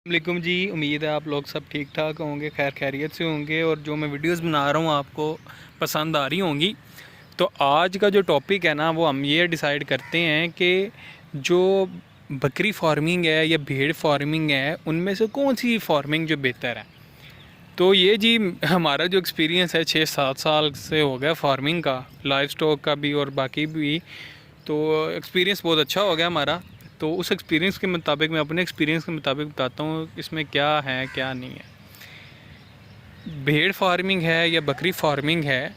वालेकुम जी। उम्मीद है आप लोग सब ठीक ठाक होंगे, खैर खैरियत से होंगे और जो मैं वीडियोस बना रहा हूँ आपको पसंद आ रही होंगी। तो आज का जो टॉपिक है ना, वो हम ये डिसाइड करते हैं कि जो बकरी फार्मिंग है या भेड़ फार्मिंग है, उनमें से कौन सी फार्मिंग जो बेहतर है। तो ये जी हमारा जो एक्सपीरियंस है 6-7 साल से हो गया फार्मिंग का, लाइव स्टॉक का भी और बाकी भी। तो एक्सपीरियंस बहुत अच्छा हो गया हमारा। तो उस एक्सपीरियंस के मुताबिक मैं अपने एक्सपीरियंस के मुताबिक बताता हूँ इसमें क्या है क्या नहीं है। भेड़ फार्मिंग है या बकरी फार्मिंग है,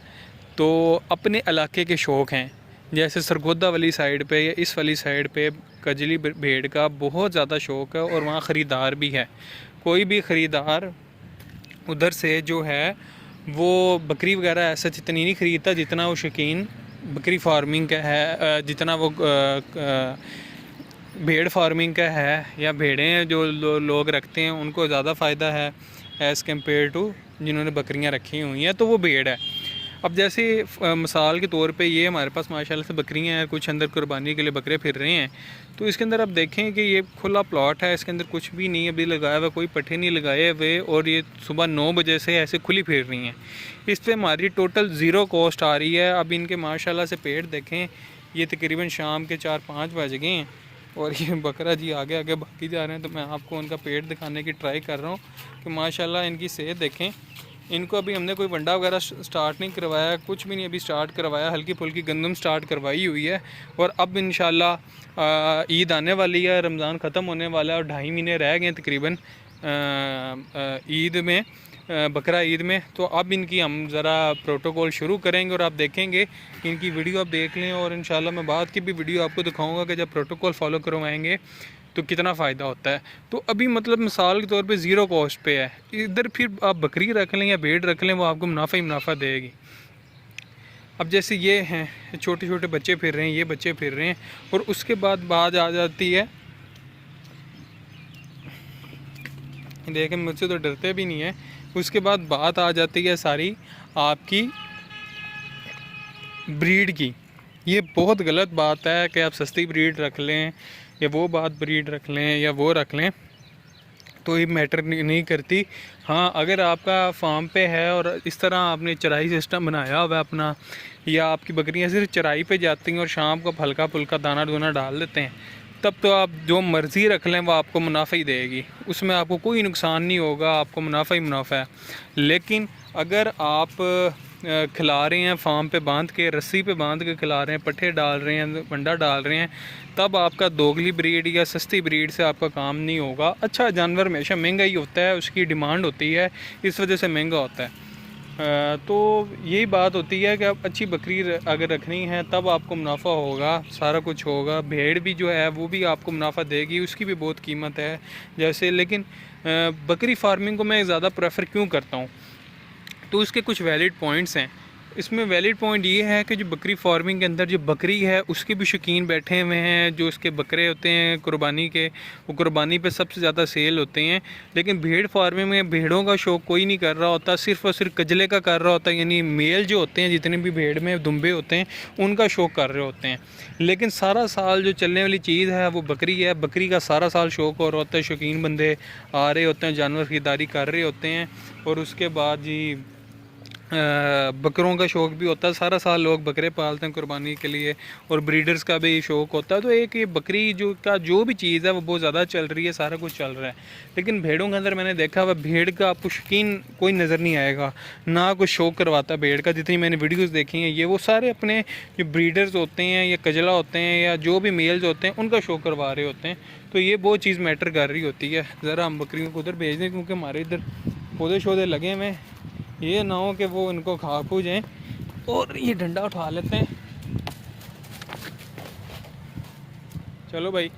तो अपने इलाके के शौक़ हैं। जैसे सरगोदा वाली साइड पे या इस वाली साइड पे कजली भेड़ का बहुत ज़्यादा शौक़ है और वहाँ ख़रीदार भी है। कोई भी ख़रीदार उधर से जो है वो बकरी वगैरह ऐसा जितनी नहीं ख़रीदता जितना वो शौकीन बकरी फार्मिंग का है, जितना वो भेड़ फार्मिंग का है या भेड़ें जो लोग रखते हैं उनको ज़्यादा फ़ायदा है एज़ कम्पेयर टू जिन्होंने बकरियां रखी हुई हैं। तो वो भेड़ है। अब जैसे मिसाल के तौर पे ये हमारे पास माशाल्लाह से बकरियां हैं, कुछ अंदर कुर्बानी के लिए बकरे फिर रहे हैं। तो इसके अंदर आप देखें कि ये खुला प्लॉट है, इसके अंदर कुछ भी नहीं अभी लगाया हुआ, कोई पट्टे नहीं लगाए हुए और ये सुबह 9 बजे से ऐसे खुली फिर रही हैं। इस पर हमारी टोटल ज़ीरो कॉस्ट आ रही है। अब इनके माशाल्लाह से पेट देखें, ये तकरीबन शाम के 4-5 बज गए हैं और ये बकरा जी आगे आगे भागी जा रहे हैं। तो मैं आपको उनका पेट दिखाने की ट्राई कर रहा हूँ कि माशाल्लाह इनकी सेहत देखें। इनको अभी हमने कोई वंडा वगैरह स्टार्ट नहीं करवाया, कुछ भी नहीं अभी स्टार्ट करवाया, हल्की फुल्की गंदम स्टार्ट करवाई हुई है। और अब इंशाल्लाह ईद आने वाली है, रमज़ान ख़त्म होने वाला है और 2.5 महीने रह गए तकरीबन ईद में, बकरा ईद में। तो अब इनकी हम ज़रा प्रोटोकॉल शुरू करेंगे और आप देखेंगे कि इनकी वीडियो आप देख लें और इंशाल्लाह मैं बाद की भी वीडियो आपको दिखाऊंगा कि जब प्रोटोकॉल फॉलो करवाएंगे तो कितना फ़ायदा होता है। तो अभी मतलब मिसाल के तौर पे ज़ीरो कॉस्ट पे है। इधर फिर आप बकरी रख लें या भेड़ रख लें, वो आपको मुनाफा ही मुनाफा देगी। अब जैसे ये हैं छोटे छोटे बच्चे फिर रहे हैं, ये बच्चे फिर रहे हैं और उसके बाद बात आ जाती है, देखें मुझसे तो डरते भी नहीं है। उसके बाद बात आ जाती है सारी आपकी ब्रीड की। ये बहुत गलत बात है कि आप सस्ती ब्रीड रख लें या वो बात ब्रीड रख लें या वो रख लें, तो ये मैटर नहीं करती। हाँ, अगर आपका फार्म पे है और इस तरह आपने चराई सिस्टम बनाया हुआ है अपना, या आपकी बकरियां सिर्फ चराई पे जाती हैं और शाम को हल्का फुल्का दाना दूना डाल देते हैं, तब तो आप जो मर्ज़ी रख लें वो आपको मुनाफा ही देगी, उसमें आपको कोई नुकसान नहीं होगा, आपको मुनाफा ही मुनाफा है। लेकिन अगर आप खिला रहे हैं फार्म पे बांध के, रस्सी पे बांध के खिला रहे हैं, पट्ठे डाल रहे हैं, वंडा डाल रहे हैं, तब आपका दोगली ब्रीड या सस्ती ब्रीड से आपका काम नहीं होगा। अच्छा जानवर हमेशा महंगा ही होता है, उसकी डिमांड होती है, इस वजह से महंगा होता है। तो यही बात होती है कि आप अच्छी बकरी अगर रखनी है तब आपको मुनाफा होगा, सारा कुछ होगा। भेड़ भी जो है वो भी आपको मुनाफा देगी, उसकी भी बहुत कीमत है जैसे। लेकिन बकरी फार्मिंग को मैं ज़्यादा प्रेफर क्यों करता हूँ, तो उसके कुछ वैलिड पॉइंट्स हैं। इसमें वैलिड पॉइंट ये है कि जो बकरी फार्मिंग के अंदर जो बकरी है उसके भी शौकीन बैठे हुए हैं। जो उसके बकरे होते हैं कुर्बानी के, वो कुर्बानी पे सबसे ज़्यादा सेल होते हैं। लेकिन भेड़ फार्मिंग में भेड़ों का शौक़ कोई नहीं कर रहा होता, सिर्फ और सिर्फ कजले का कर रहा होता है। यानी मेल जो होते हैं, जितने भी भेड़ में दुम्बे होते हैं, उनका शौक़ कर रहे होते हैं। लेकिन सारा साल जो चलने वाली चीज़ है वो बकरी है। बकरी का सारा साल शौक़ हो रहा होता है, शौकीन बंदे आ रहे होते हैं, जानवर ख़रीदारी कर रहे होते हैं। और उसके बाद जी बकरों का शौक़ भी होता है, सारा साल लोग बकरे पालते हैं कुर्बानी के लिए, और ब्रीडर्स का भी शौक़ होता है। तो एक ये बकरी जो भी चीज़ है वो बहुत ज़्यादा चल रही है, सारा कुछ चल रहा है। लेकिन भेड़ों के अंदर मैंने देखा हुआ भेड़ का आपको शौकीन कोई नज़र नहीं आएगा, ना कोई शौक़ करवाता भेड़ का। जितनी मैंने वीडियोज़ देखी हैं, ये वो सारे अपने जो ब्रीडर्स होते हैं या कजला होते हैं या जो भी मेल्स होते हैं उनका शौक़ करवा रहे होते हैं। तो ये बहुत चीज़ मैटर कर रही होती है। ज़रा हम बकरियों को उधर भेज दें, क्योंकि हमारे इधर पौधे शौधे लगे हुए हैं, ये ना हो कि वो इनको खा खू जाएँ। और ये डंडा उठा लेते हैं, चलो भाई।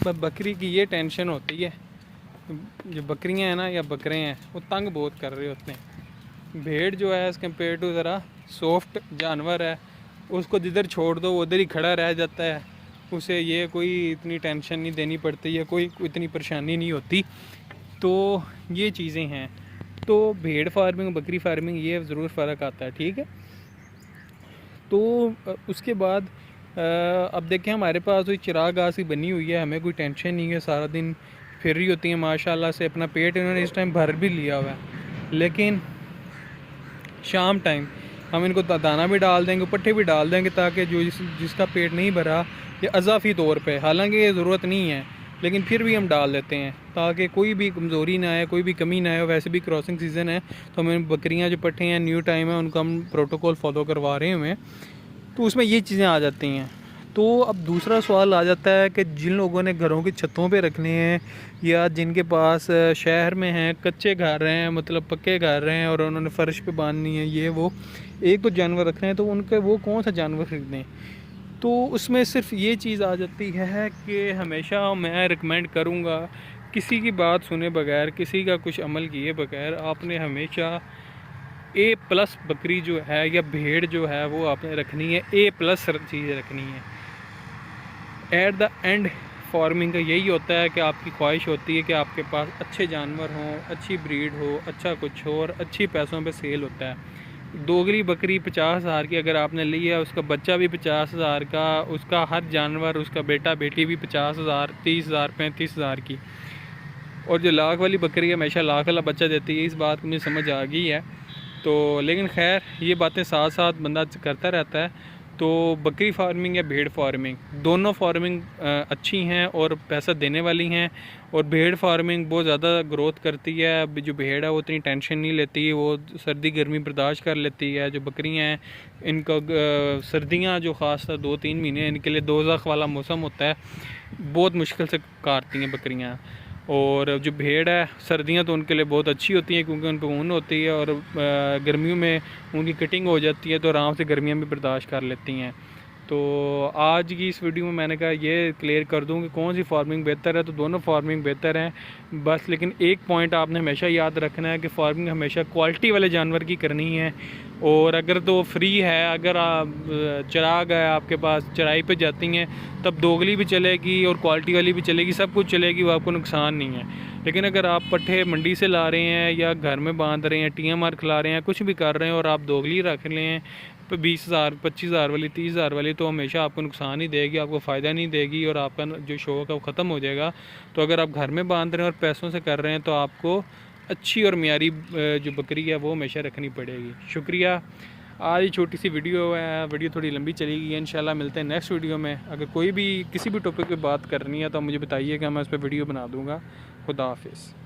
बकरी की ये टेंशन होती है, जो बकरियां हैं ना या बकरे हैं वो तंग बहुत कर रहे होते हैं। भेड़ जो है एज़ कम्पेयर टू ज़रा सॉफ्ट जानवर है, उसको जिधर छोड़ दो वो उधर ही खड़ा रह जाता है, उसे ये कोई इतनी टेंशन नहीं देनी पड़ती है, कोई इतनी परेशानी नहीं होती। तो ये चीज़ें हैं। तो भेड़ फार्मिंग बकरी फार्मिंग ये ज़रूर फ़र्क आता है, ठीक है। तो उसके बाद अब देखें हमारे पास कोई चिराग सी बनी हुई है, हमें कोई टेंशन नहीं है, सारा दिन फिर रही होती है माशाल्लाह से, अपना पेट इन्होंने इस टाइम भर भी लिया हुआ है। लेकिन शाम टाइम हम इनको दाना भी डाल देंगे, पट्ठे भी डाल देंगे, ताकि जो जिसका पेट नहीं भरा ये अजाफी तौर पे, हालांकि ये ज़रूरत नहीं है लेकिन फिर भी हम डाल देते हैं ताकि कोई भी कमज़ोरी ना आए, कोई भी कमी ना आए। वैसे भी क्रॉसिंग सीज़न है तो हमें बकरियां जो पट्ठे हैं न्यू टाइम है उनको हम प्रोटोकॉल फॉलो करवा रहे हैं, तो उसमें ये चीज़ें आ जाती हैं। तो अब दूसरा सवाल आ जाता है कि जिन लोगों ने घरों की छतों पे रखने हैं या जिनके पास शहर में हैं कच्चे घर हैं, मतलब पक्के घर हैं और उन्होंने फ़र्श पे बांधनी है, ये वो एक तो जानवर रख रहे हैं, तो उनके वो कौन सा जानवर खरीदें। तो उसमें सिर्फ ये चीज़ आ जाती है कि हमेशा मैं रिकमेंड करूँगा किसी की बात सुने बगैर, किसी का कुछ अमल किए बगैर आपने हमेशा A+ बकरी जो है या भेड़ जो है वो आपने रखनी है, A+ चीज़ रखनी है। एट द एंड फार्मिंग का यही होता है कि आपकी ख्वाहिश होती है कि आपके पास अच्छे जानवर हों, अच्छी ब्रीड हो, अच्छा कुछ हो और अच्छी पैसों पे सेल होता है। दोगली बकरी 50,000 की अगर आपने ली है, उसका बच्चा भी 50,000 का, उसका हर जानवर, उसका बेटा बेटी भी 50,000, 30,000, 35,000 की। और जो लाख वाली बकरी हमेशा लाख वाला बच्चा देती है, इस बात को मुझे समझ आ गई है। तो लेकिन खैर ये बातें साथ साथ बंदा करता रहता है। तो बकरी फार्मिंग या भेड़ फार्मिंग, दोनों फार्मिंग अच्छी हैं और पैसा देने वाली हैं। और भेड़ फार्मिंग बहुत ज़्यादा ग्रोथ करती है। अब जो भेड़ है वो इतनी टेंशन नहीं लेती, वो सर्दी गर्मी बर्दाश्त कर लेती है। जो बकरियां हैं इनका सर्दियां जो ख़ास 2-3 महीने इनके लिए दोज़ख वाला मौसम होता है, बहुत मुश्किल से काटती हैं बकरियां। और जो भेड़ है सर्दियां तो उनके लिए बहुत अच्छी होती हैं क्योंकि उन पर ऊन होती है और गर्मियों में उनकी कटिंग हो जाती है तो आराम से गर्मियां भी बर्दाश्त कर लेती हैं। तो आज की इस वीडियो में मैंने कहा ये क्लियर कर दूं कि कौन सी फार्मिंग बेहतर है। तो दोनों फार्मिंग बेहतर हैं बस, लेकिन एक पॉइंट आपने हमेशा याद रखना है कि फार्मिंग हमेशा क्वालिटी वाले जानवर की करनी है। और अगर तो फ्री है, अगर आप चराग है आपके पास, चराई पे जाती हैं, तब दोगली भी चलेगी और क्वालिटी वाली भी चलेगी, सब कुछ चलेगी, वो आपको नुकसान नहीं है। लेकिन अगर आप पट्ठे मंडी से ला रहे हैं या घर में बांध रहे हैं, TMR खिला रहे हैं, कुछ भी कर रहे हैं और आप दोगली रख लें 20,000, 25,000 वाली, 30,000 वाली, तो हमेशा आपको नुकसान ही देगी, आपको फ़ायदा नहीं देगी और आपका जो शौक़ है वो ख़त्म हो जाएगा। तो अगर आप घर में बांध रहे हैं और पैसों से कर रहे हैं तो आपको अच्छी और मियारी जो बकरी है वो हमेशा रखनी पड़ेगी। शुक्रिया। आज ही छोटी सी वीडियो है, वीडियो थोड़ी लंबी चलेगी, इंशाल्लाह मिलते हैं नेक्स्ट वीडियो में। अगर कोई भी किसी भी टॉपिक पे बात करनी है तो मुझे बताइएगा, मैं उस पर वीडियो बना दूँगा। खुदा हाफिज़।